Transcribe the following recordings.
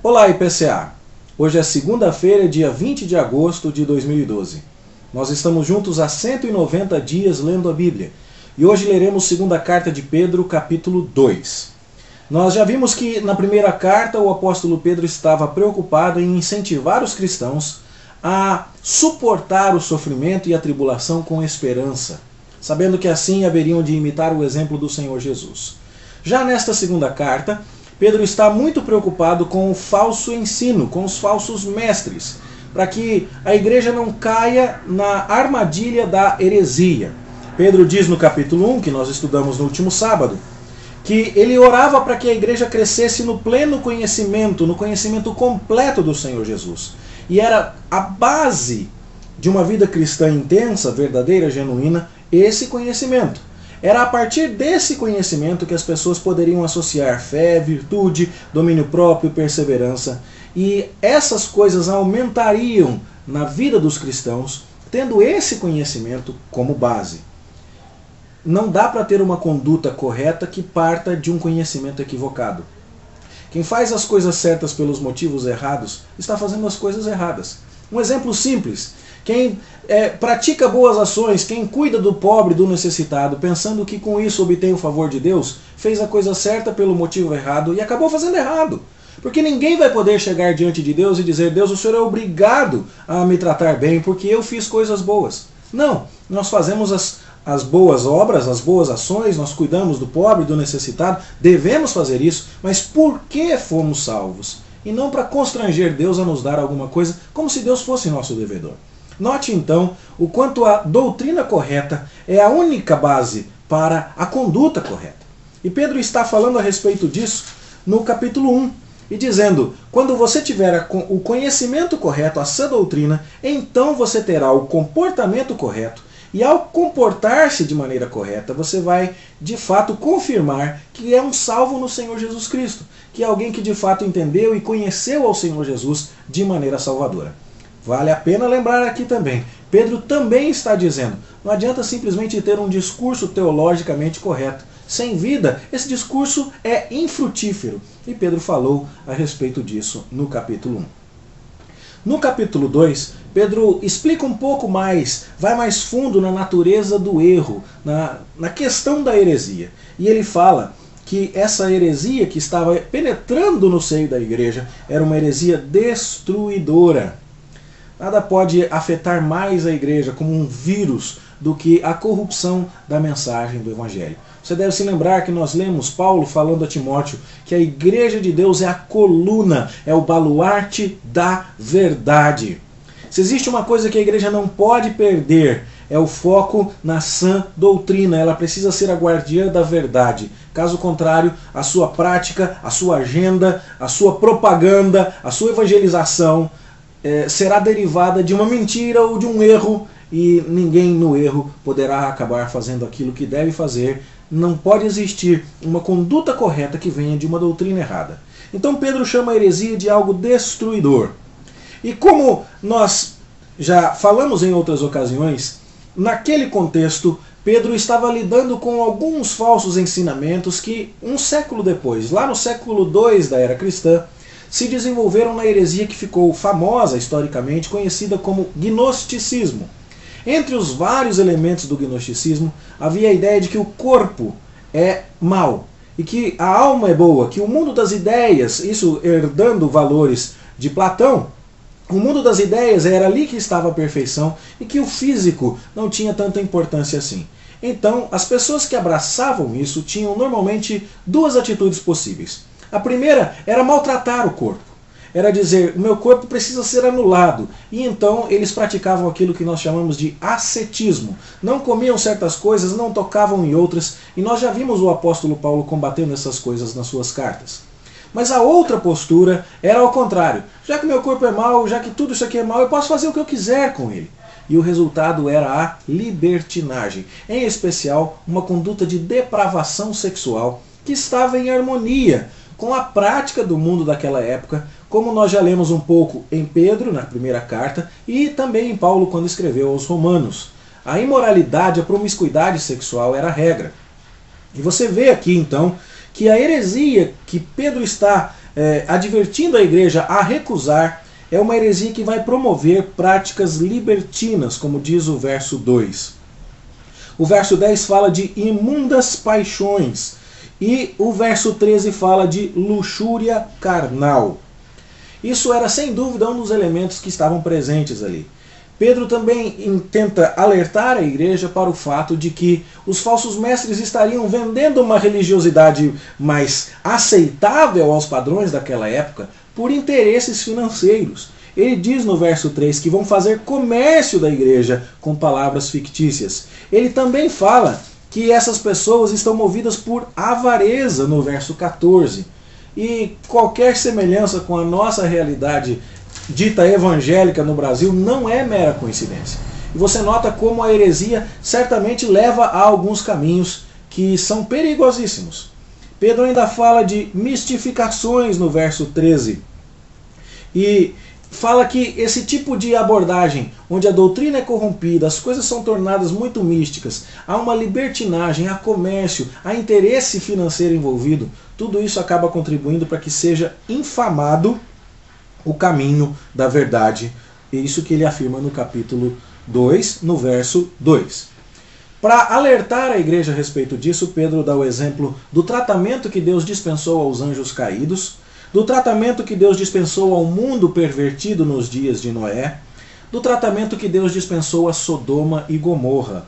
Olá, IPCA! Hoje é segunda-feira, dia 20 de agosto de 2012. Nós estamos juntos há 190 dias lendo a Bíblia. E hoje leremos segunda carta de Pedro, capítulo 2. Nós já vimos que na primeira carta o apóstolo Pedro estava preocupado em incentivar os cristãos a suportar o sofrimento e a tribulação com esperança, sabendo que assim haveriam de imitar o exemplo do Senhor Jesus. Já nesta segunda carta, Pedro está muito preocupado com o falso ensino, com os falsos mestres, para que a igreja não caia na armadilha da heresia. Pedro diz no capítulo 1, que nós estudamos no último sábado, que ele orava para que a igreja crescesse no pleno conhecimento, no conhecimento completo do Senhor Jesus. E era a base de uma vida cristã intensa, verdadeira, genuína, esse conhecimento. Era a partir desse conhecimento que as pessoas poderiam associar fé, virtude, domínio próprio, perseverança. E essas coisas aumentariam na vida dos cristãos, tendo esse conhecimento como base. Não dá para ter uma conduta correta que parta de um conhecimento equivocado. Quem faz as coisas certas pelos motivos errados está fazendo as coisas erradas. Um exemplo simples. Quem pratica boas ações, quem cuida do pobre, do necessitado, pensando que com isso obtém o favor de Deus, fez a coisa certa pelo motivo errado e acabou fazendo errado. Porque ninguém vai poder chegar diante de Deus e dizer: Deus, o Senhor é obrigado a me tratar bem porque eu fiz coisas boas. Não, nós fazemos as boas obras, as boas ações, nós cuidamos do pobre, do necessitado, devemos fazer isso, mas por que fomos salvos? E não para constranger Deus a nos dar alguma coisa, como se Deus fosse nosso devedor. Note então o quanto a doutrina correta é a única base para a conduta correta. E Pedro está falando a respeito disso no capítulo 1, e dizendo: quando você tiver o conhecimento correto, a sã doutrina, então você terá o comportamento correto, e ao comportar-se de maneira correta, você vai de fato confirmar que é um salvo no Senhor Jesus Cristo, que é alguém que de fato entendeu e conheceu ao Senhor Jesus de maneira salvadora. Vale a pena lembrar aqui também, Pedro também está dizendo: não adianta simplesmente ter um discurso teologicamente correto. Sem vida, esse discurso é infrutífero. E Pedro falou a respeito disso no capítulo 1. No capítulo 2, Pedro explica um pouco mais, vai mais fundo na natureza do erro, na questão da heresia. E ele fala que essa heresia que estava penetrando no seio da igreja era uma heresia destruidora. Nada pode afetar mais a igreja como um vírus do que a corrupção da mensagem do Evangelho. Você deve se lembrar que nós lemos Paulo falando a Timóteo que a igreja de Deus é a coluna, é o baluarte da verdade. Se existe uma coisa que a igreja não pode perder, é o foco na sã doutrina. Ela precisa ser a guardiã da verdade. Caso contrário, a sua prática, a sua agenda, a sua propaganda, a sua evangelização será derivada de uma mentira ou de um erro, e ninguém no erro poderá acabar fazendo aquilo que deve fazer. Não pode existir uma conduta correta que venha de uma doutrina errada. Então Pedro chama a heresia de algo destruidor. E como nós já falamos em outras ocasiões, naquele contexto Pedro estava lidando com alguns falsos ensinamentos que um século depois, lá no século 2 da era cristã, se desenvolveram na heresia que ficou famosa historicamente, conhecida como gnosticismo. Entre os vários elementos do gnosticismo, havia a ideia de que o corpo é mau e que a alma é boa, que o mundo das ideias, isso herdando valores de Platão, o mundo das ideias era ali que estava a perfeição e que o físico não tinha tanta importância assim. Então, as pessoas que abraçavam isso tinham normalmente duas atitudes possíveis. A primeira era maltratar o corpo. Era dizer: o meu corpo precisa ser anulado. E então eles praticavam aquilo que nós chamamos de ascetismo. Não comiam certas coisas, não tocavam em outras. E nós já vimos o apóstolo Paulo combatendo essas coisas nas suas cartas. Mas a outra postura era ao contrário. Já que meu corpo é mau, já que tudo isso aqui é mau, eu posso fazer o que eu quiser com ele. E o resultado era a libertinagem. Em especial, uma conduta de depravação sexual que estava em harmonia com a prática do mundo daquela época, como nós já lemos um pouco em Pedro, na primeira carta, e também em Paulo, quando escreveu aos Romanos. A imoralidade, a promiscuidade sexual era a regra. E você vê aqui, então, que a heresia que Pedro está advertindo a igreja a recusar, é uma heresia que vai promover práticas libertinas, como diz o verso 2. O verso 10 fala de imundas paixões, e o verso 13 fala de luxúria carnal. Isso era sem dúvida um dos elementos que estavam presentes ali. Pedro também tenta alertar a igreja para o fato de que os falsos mestres estariam vendendo uma religiosidade mais aceitável aos padrões daquela época por interesses financeiros. Ele diz no verso 3 que vão fazer comércio da igreja com palavras fictícias. Ele também fala que essas pessoas estão movidas por avareza no verso 14. E qualquer semelhança com a nossa realidade dita evangélica no Brasil não é mera coincidência. E você nota como a heresia certamente leva a alguns caminhos que são perigosíssimos. Pedro ainda fala de mistificações no verso 13. E fala que esse tipo de abordagem, onde a doutrina é corrompida, as coisas são tornadas muito místicas, há uma libertinagem, há comércio, há interesse financeiro envolvido, tudo isso acaba contribuindo para que seja infamado o caminho da verdade. Isso que ele afirma no capítulo 2, no verso 2. Para alertar a igreja a respeito disso, Pedro dá o exemplo do tratamento que Deus dispensou aos anjos caídos, do tratamento que Deus dispensou ao mundo pervertido nos dias de Noé, do tratamento que Deus dispensou a Sodoma e Gomorra.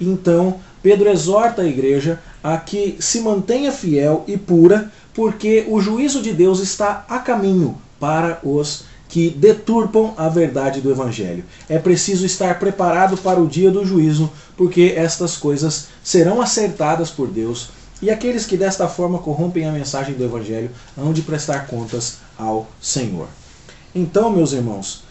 Então, Pedro exorta a igreja a que se mantenha fiel e pura, porque o juízo de Deus está a caminho para os que deturpam a verdade do Evangelho. É preciso estar preparado para o dia do juízo, porque estas coisas serão acertadas por Deus, e aqueles que desta forma corrompem a mensagem do Evangelho hão de prestar contas ao Senhor. Então, meus irmãos,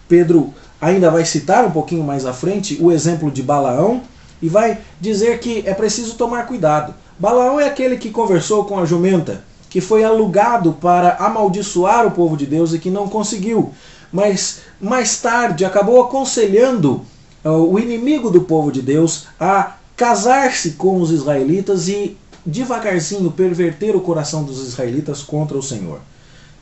Pedro ainda vai citar um pouquinho mais à frente o exemplo de Balaão e vai dizer que é preciso tomar cuidado. Balaão é aquele que conversou com a jumenta, que foi alugado para amaldiçoar o povo de Deus e que não conseguiu. Mas mais tarde acabou aconselhando o inimigo do povo de Deus a casar-se com os israelitas e devagarzinho perverter o coração dos israelitas contra o Senhor.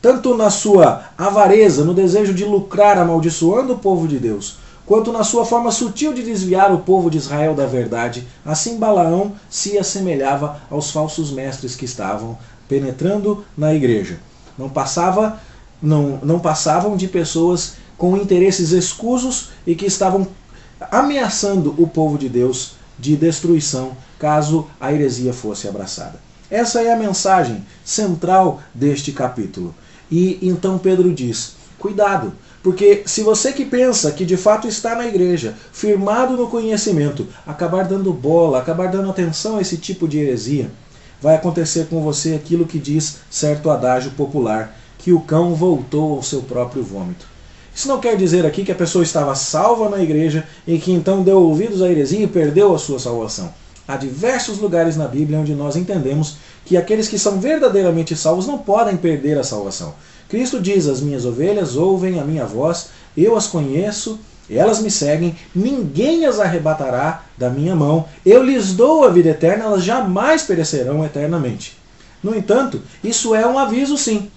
Tanto na sua avareza, no desejo de lucrar amaldiçoando o povo de Deus, quanto na sua forma sutil de desviar o povo de Israel da verdade, assim Balaão se assemelhava aos falsos mestres que estavam penetrando na igreja. Não passavam de pessoas com interesses escusos e que estavam ameaçando o povo de Deus de destruição caso a heresia fosse abraçada. Essa é a mensagem central deste capítulo. E então Pedro diz, cuidado, porque se você que pensa que de fato está na igreja, firmado no conhecimento, acabar dando bola, acabar dando atenção a esse tipo de heresia, vai acontecer com você aquilo que diz certo adágio popular, que o cão voltou ao seu próprio vômito. Isso não quer dizer aqui que a pessoa estava salva na igreja e que então deu ouvidos à heresia e perdeu a sua salvação. Há diversos lugares na Bíblia onde nós entendemos que aqueles que são verdadeiramente salvos não podem perder a salvação. Cristo diz, as minhas ovelhas ouvem a minha voz, eu as conheço, elas me seguem, ninguém as arrebatará da minha mão, eu lhes dou a vida eterna, elas jamais perecerão eternamente. No entanto, isso é um aviso sim.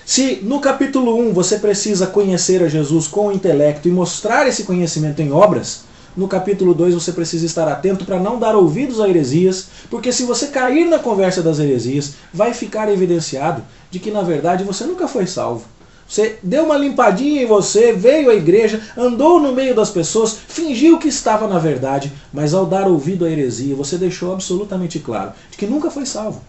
Se no capítulo 1 você precisa conhecer a Jesus com o intelecto e mostrar esse conhecimento em obras, no capítulo 2 você precisa estar atento para não dar ouvidos a heresias, porque se você cair na conversa das heresias, vai ficar evidenciado de que na verdade você nunca foi salvo. Você deu uma limpadinha em você, veio à igreja, andou no meio das pessoas, fingiu que estava na verdade, mas ao dar ouvido à heresia você deixou absolutamente claro de que nunca foi salvo.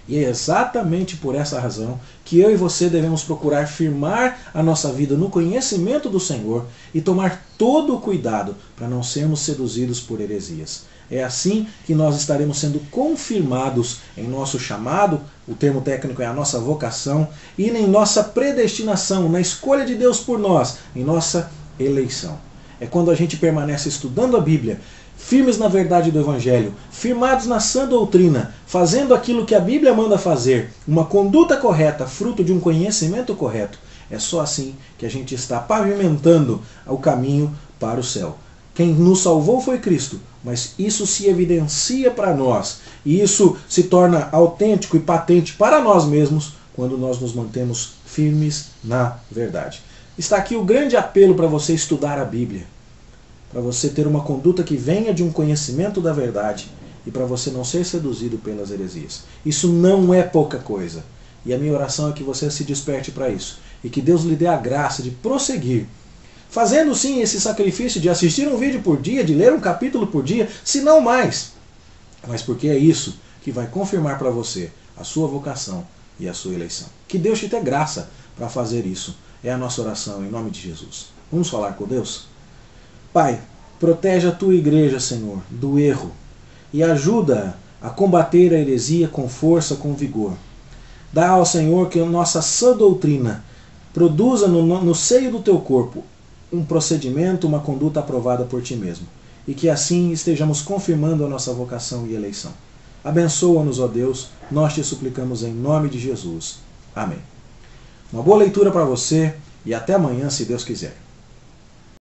E é exatamente por essa razão que eu e você devemos procurar firmar a nossa vida no conhecimento do Senhor e tomar todo o cuidado para não sermos seduzidos por heresias. É assim que nós estaremos sendo confirmados em nosso chamado, o termo técnico é a nossa vocação, e em nossa predestinação, na escolha de Deus por nós, em nossa eleição. É quando a gente permanece estudando a Bíblia, firmes na verdade do Evangelho, firmados na sã doutrina, fazendo aquilo que a Bíblia manda fazer, uma conduta correta, fruto de um conhecimento correto. É só assim que a gente está pavimentando o caminho para o céu. Quem nos salvou foi Cristo, mas isso se evidencia para nós, e isso se torna autêntico e patente para nós mesmos quando nós nos mantemos firmes na verdade. Está aqui o grande apelo para você estudar a Bíblia, para você ter uma conduta que venha de um conhecimento da verdade e para você não ser seduzido pelas heresias. Isso não é pouca coisa. E a minha oração é que você se desperte para isso e que Deus lhe dê a graça de prosseguir, fazendo sim esse sacrifício de assistir um vídeo por dia, de ler um capítulo por dia, se não mais. Mas porque é isso que vai confirmar para você a sua vocação e a sua eleição. Que Deus te dê graça para fazer isso. É a nossa oração em nome de Jesus. Vamos falar com Deus? Pai, protege a tua igreja, Senhor, do erro e ajuda a combater a heresia com força, com vigor. Dá ao Senhor que a nossa sã doutrina produza no seio do teu corpo um procedimento, uma conduta aprovada por ti mesmo. E que assim estejamos confirmando a nossa vocação e eleição. Abençoa-nos, ó Deus, nós te suplicamos em nome de Jesus. Amém. Uma boa leitura para você e até amanhã, se Deus quiser.